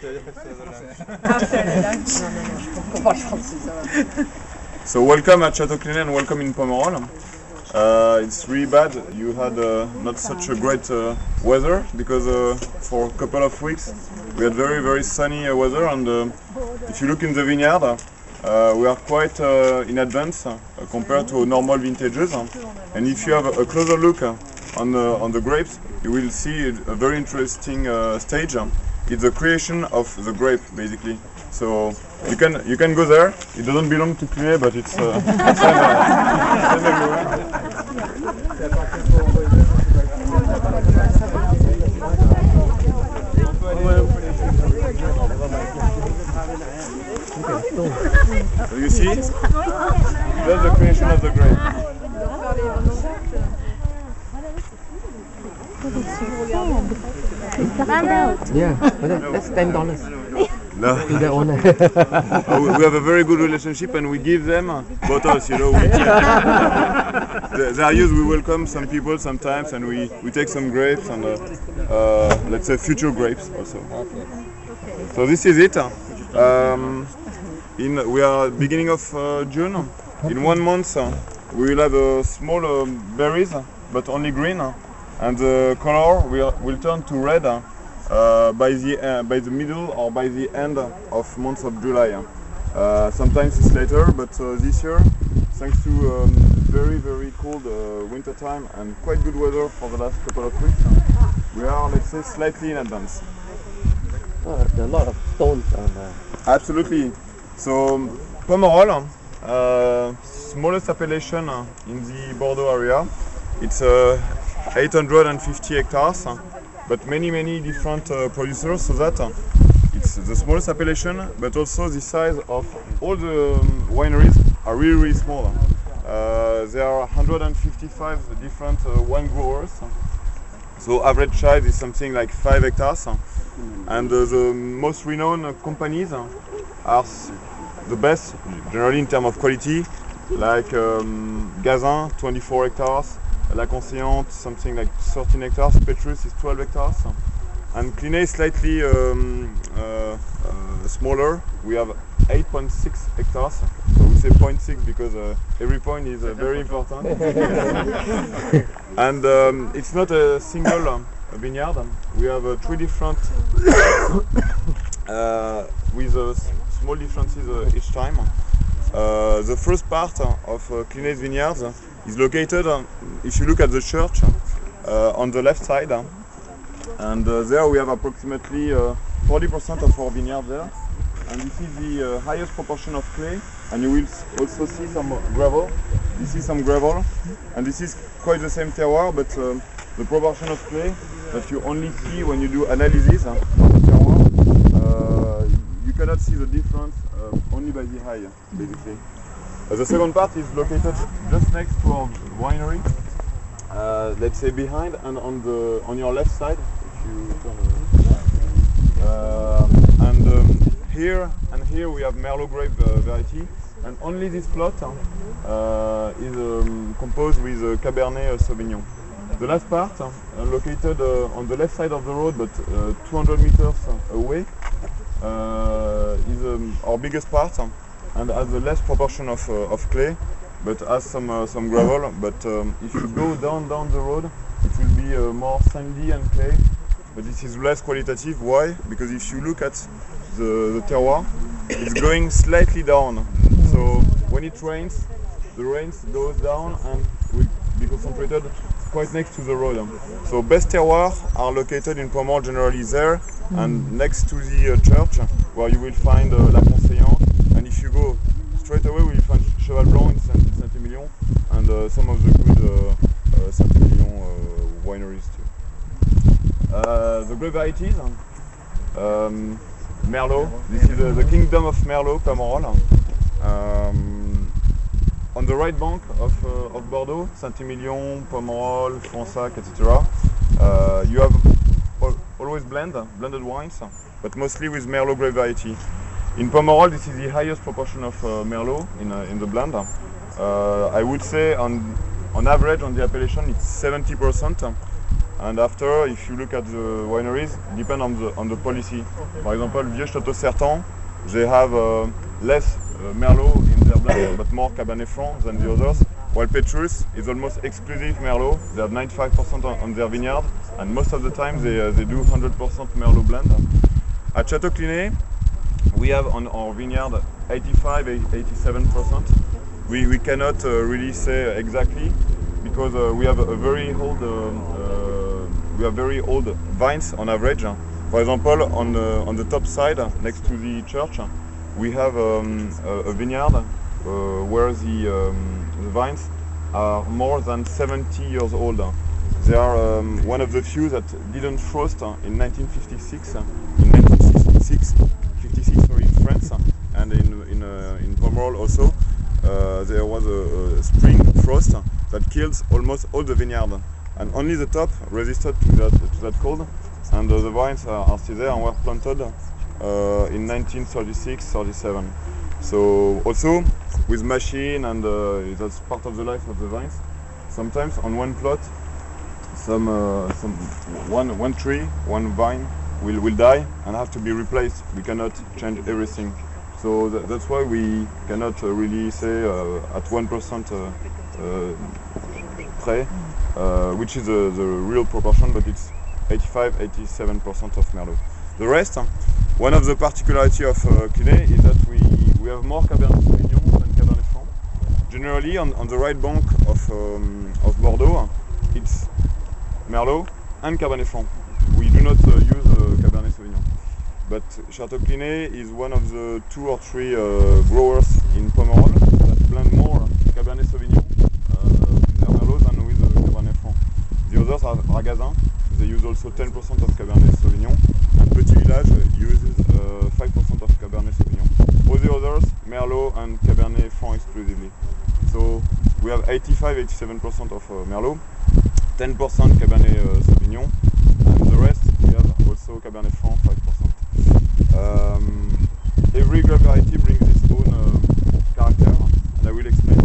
So welcome at Chateau Clinet and welcome in Pomerol. It's really bad. You had not such a great weather because for a couple of weeks we had very sunny weather, and if you look in the vineyard, we are quite in advance compared to normal vintages. And if you have a closer look on the grapes, you will see a very interesting stage. It's the creation of the grape, basically. So you can go there. It doesn't belong to Clinet, but it's everywhere. So you see, that's the creation of the grape. Yeah, that's $10. No. To the owner. We have a very good relationship, and we give them bottles. You know, they are used. We welcome some people sometimes, and we take some grapes and let's say future grapes also. So this is it. We are beginning of June. In 1 month, we will have small berries, but only green, and the color will turn to red by the middle or by the end of month of July. Sometimes it's later, but this year, thanks to very cold winter time and quite good weather for the last couple of weeks, we are, let's say, slightly in advance. There are a lot of stones on Absolutely. So Pomerol, smallest appellation in the Bordeaux area. It's 850 hectares, but many different producers, so that it's the smallest appellation, but also the size of all the wineries are really small. There are 155 different wine growers, so average size is something like 5 hectares, and the most renowned companies are the best generally in terms of quality, like Gazin, 24 hectares, La Conseillante, something like 13 hectares, Petrus is 12 hectares, and Clinet is slightly smaller. We have 8.6 hectares, so we say 0.6 because every point is very important. And it's not a single vineyard. We have 3 different with small differences each time. The first part of Clinet's vineyards is located, if you look at the church, on the left side, and there we have approximately 40% of our vineyard there, and this is the highest proportion of clay, and you will also see some gravel. This is some gravel, and this is quite the same terroir, but the proportion of clay that you only see when you do analysis of the terroir, you cannot see the difference only by the eye, basically. The second part is located just next to our winery, let's say behind and on your left side. If you turn and here we have Merlot grape variety, and only this plot is composed with Cabernet Sauvignon. The last part, located on the left side of the road, but 200 meters away, is our biggest part, and has a less proportion of clay, but has some gravel. But if you go down the road, it will be more sandy and clay, but this is less qualitative. Why? Because if you look at the terroir, it's going slightly down. So when it rains, the rain goes down and will be concentrated quite next to the road. So best terroirs are located in Pomerol, generally there, and next to the church, where you will find La Conseillante. And if you go straight away, we will find Cheval Blanc in Saint-Emilion, and some of the good Saint-Emilion wineries too. The grape varieties, Merlot. This is the kingdom of Merlot, Pomerol. On the right bank of Bordeaux, Saint-Emilion, Pomerol, Fronsac, etc. You have always blended wines, but mostly with Merlot grape variety. In Pomerol, this is the highest proportion of Merlot in the blend. I would say on average on the appellation it's 70%, And after, if you look at the wineries, depend on the policy. For example, Vieux Château Certan, they have less Merlot in their blend, but more Cabernet Franc than the others. While Petrus is almost exclusive Merlot. They have 95% on their vineyard, and most of the time they do 100% Merlot blend. At Chateau Clinet, we have on our vineyard 85-87%. We cannot really say exactly because we have a very old vines on average. For example, on the top side next to the church, we have a vineyard where the vines are more than 70 years old. They are one of the few that didn't frost in 1956. In 1956, sorry, in France, and in Pomerol also, there was a spring frost that kills almost all the vineyard, and only the top resisted to that cold, and the vines are still there and were planted in 1936-37. So also with machine, and that's part of the life of the vines. Sometimes on one plot, one tree, one vine will die and have to be replaced. We cannot change everything. So that's why we cannot really say at 1% près, which is the real proportion, but it's 85-87% of Merlot. The rest, one of the particularities of Clinet is that we have more Cabernet Sauvignon than Cabernet Franc. Generally, on the right bank of Bordeaux, it's Merlot and Cabernet Franc. We do not use Cabernet Sauvignon. But Chateau Clinet is one of the 2 or 3 growers in Pomerol that blend more Cabernet Sauvignon with their Merlot than with Cabernet Franc. The others are Ragazin. They use also 10% of Cabernet Sauvignon, and Petit Village uses 5% of Cabernet Sauvignon. All the others, Merlot and Cabernet Franc exclusively. So we have 85-87% of Merlot, 10% Cabernet Sauvignon, and the rest we have also Cabernet Franc 5%. Every grape variety brings its own character, and I will explain